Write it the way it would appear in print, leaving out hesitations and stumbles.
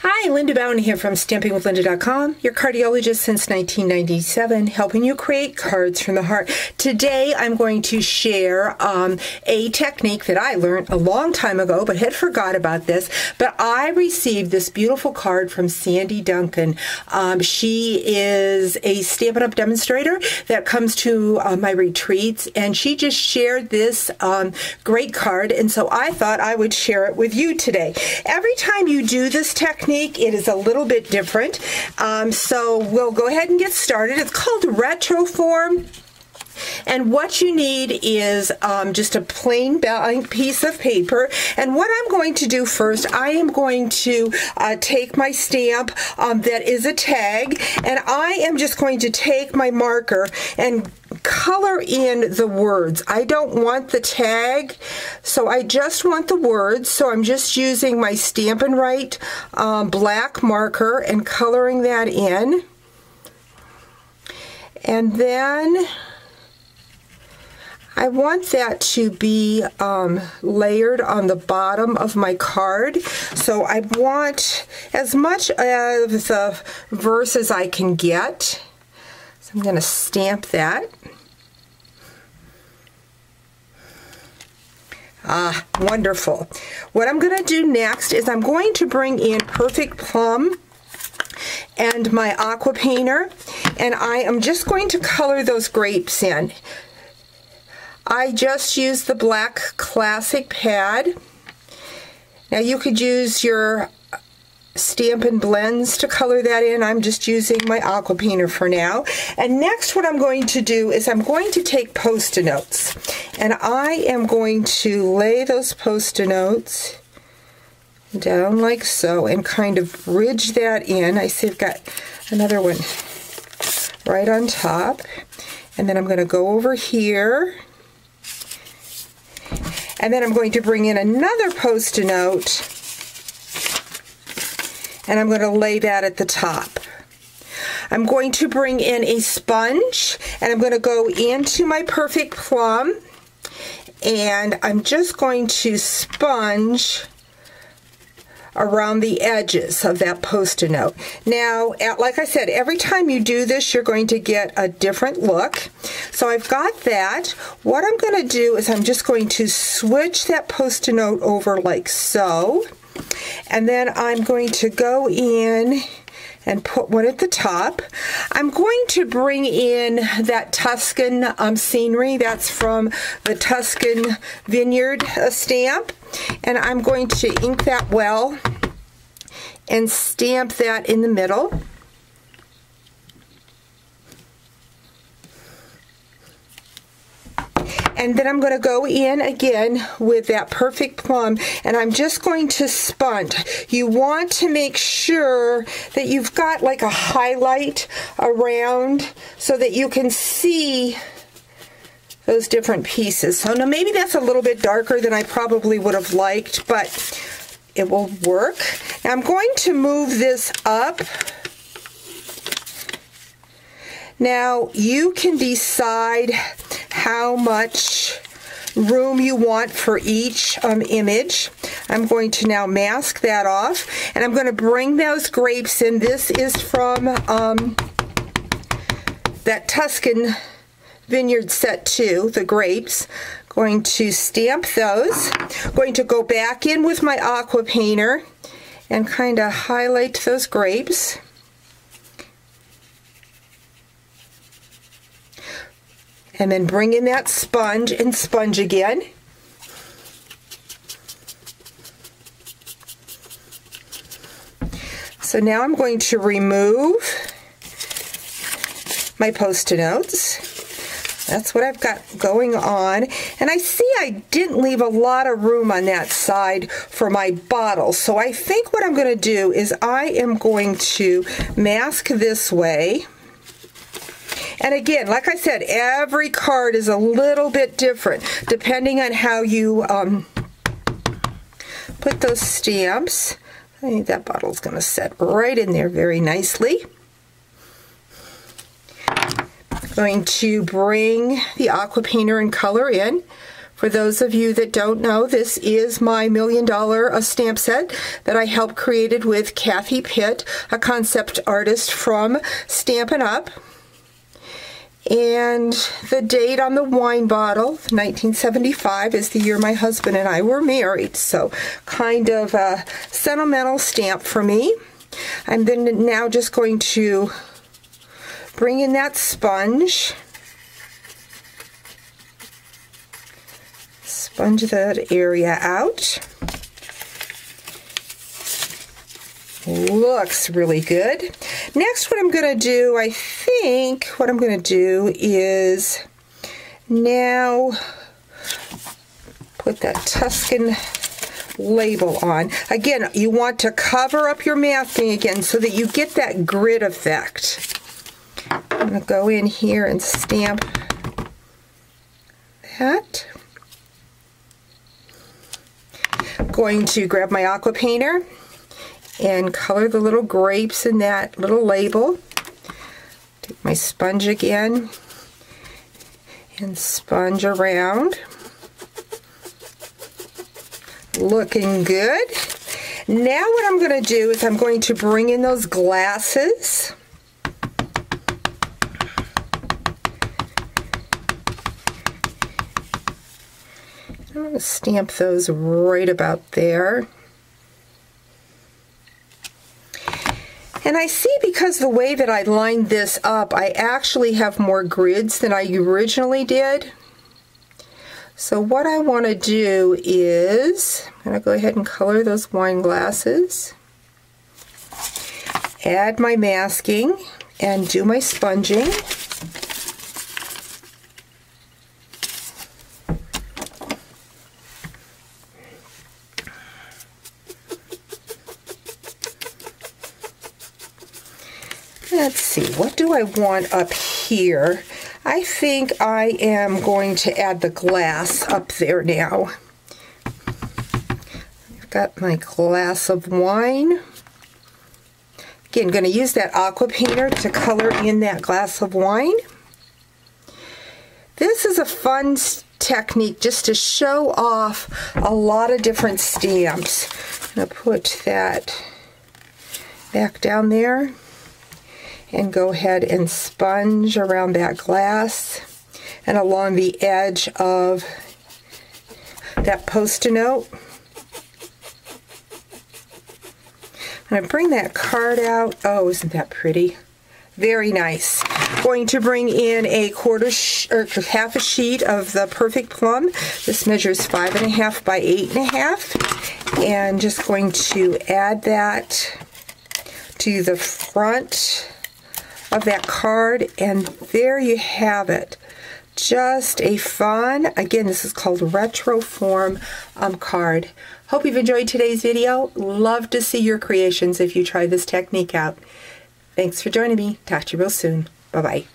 Hi, LindaBauwin here from StampingWithLinda.com, your cardiologist since 1997, helping you create cards from the heart. Today I'm going to share a technique that I learned a long time ago but had forgot about this, but I received this beautiful card from Sandy Duncan. She is a Stampin' Up! Demonstrator that comes to my retreats, and she just shared this great card, and so I thought I would share it with you today. Every time you do this technique, it is a little bit different. So we'll go ahead and get started. It's called Retiform. And what you need is just a plain blank piece of paper. And what I'm going to do first, I am going to take my stamp that is a tag, and I am just going to take my marker and color in the words. I don't want the tag, so I just want the words. So I'm just using my Stampin' Right black marker and coloring that in. And then I want that to be layered on the bottom of my card. So I want as much of the verse as I can get. So I'm going to stamp that. Ah, wonderful. What I'm going to do next is I'm going to bring in Perfect Plum and my aqua painter, and I am just going to color those grapes in. I just used the black classic pad. Now you could use your Stampin' Blends to color that in. I'm just using my aqua painter for now. And next what I'm going to do is I'm going to take Post-it notes, and I am going to lay those Post-it notes down like so and kind of bridge that in. I see I've got another one right on top, and then I'm going to go over here. And then I'm going to bring in another Post-it note, and I'm going to lay that at the top. I'm going to bring in a sponge, and I'm going to go into my Perfect Plum, and I'm just going to sponge around the edges of that Post-it note. Now, like I said, every time you do this, you're going to get a different look. So I've got that. What I'm going to do is I'm just going to switch that Post-it note over like so. And then I'm going to go in and put one at the top. I'm going to bring in that Tuscan scenery. That's from the Tuscan Vineyard stamp. And I'm going to ink that well and stamp that in the middle. And then I'm going to go in again with that Perfect Plum, and I'm just going to sponge. You want to make sure that you've got like a highlight around so that you can see those different pieces. So now maybe that's a little bit darker than I probably would have liked, but it will work. Now I'm going to move this up. Now you can decide how much room you want for each image. I'm going to now mask that off, and I'm going to bring those grapes in. This is from that Tuscan Vineyard set 2, the grapes. Going to stamp those. Going to go back in with my aqua painter and kind of highlight those grapes. And then bring in that sponge and sponge again. So now I'm going to remove my Post-it notes. That's what I've got going on. And I see I didn't leave a lot of room on that side for my bottle. So I think what I'm going to do is I am going to mask this way. And again, like I said, every card is a little bit different depending on how you put those stamps. I think that bottle's going to set right in there very nicely. Going to bring the aqua painter and color in For those of you that don't know, this is my $1 million stamp set that I helped created with Kathy Pitt, a concept artist from Stampin' Up! And the date on the wine bottle, 1975, is the year my husband and I were married. So kind of a sentimental stamp for me. I'm then now just going to bring in that sponge. Sponge that area out. Looks really good. Next, what I'm going to do, I think what I'm going to do is now put that Tuscan label on. Again, you want to cover up your masking again so that you get that grid effect. I'm going to go in here and stamp that. Going to grab my aqua painter and color the little grapes in that little label. Take my sponge again and sponge around. Looking good. Now what I'm going to do is I'm going to bring in those glasses. I'm going to stamp those right about there. And I see, because the way that I lined this up, I actually have more grids than I originally did. So what I want to do is, I'm going to go ahead and color those wine glasses, add my masking, and do my sponging. Let's see, what do I want up here? I think I am going to add the glass up there now. I've got my glass of wine. Again, going to use that aqua painter to color in that glass of wine. This is a fun technique just to show off a lot of different stamps. I'm going to put that back down there and go ahead and sponge around that glass and along the edge of that Post-it note. I'm going to bring that card out. Oh, isn't that pretty? Very nice. Going to bring in a half a sheet of the Perfect Plum. This measures 5.5 by 8.5, and just going to add that to the front of that card, and there you have it. Just a fun, again, this is called Retiform card. Hope you've enjoyed today's video. Love to see your creations if you try this technique out. Thanks for joining me. Talk to you real soon. Bye-bye.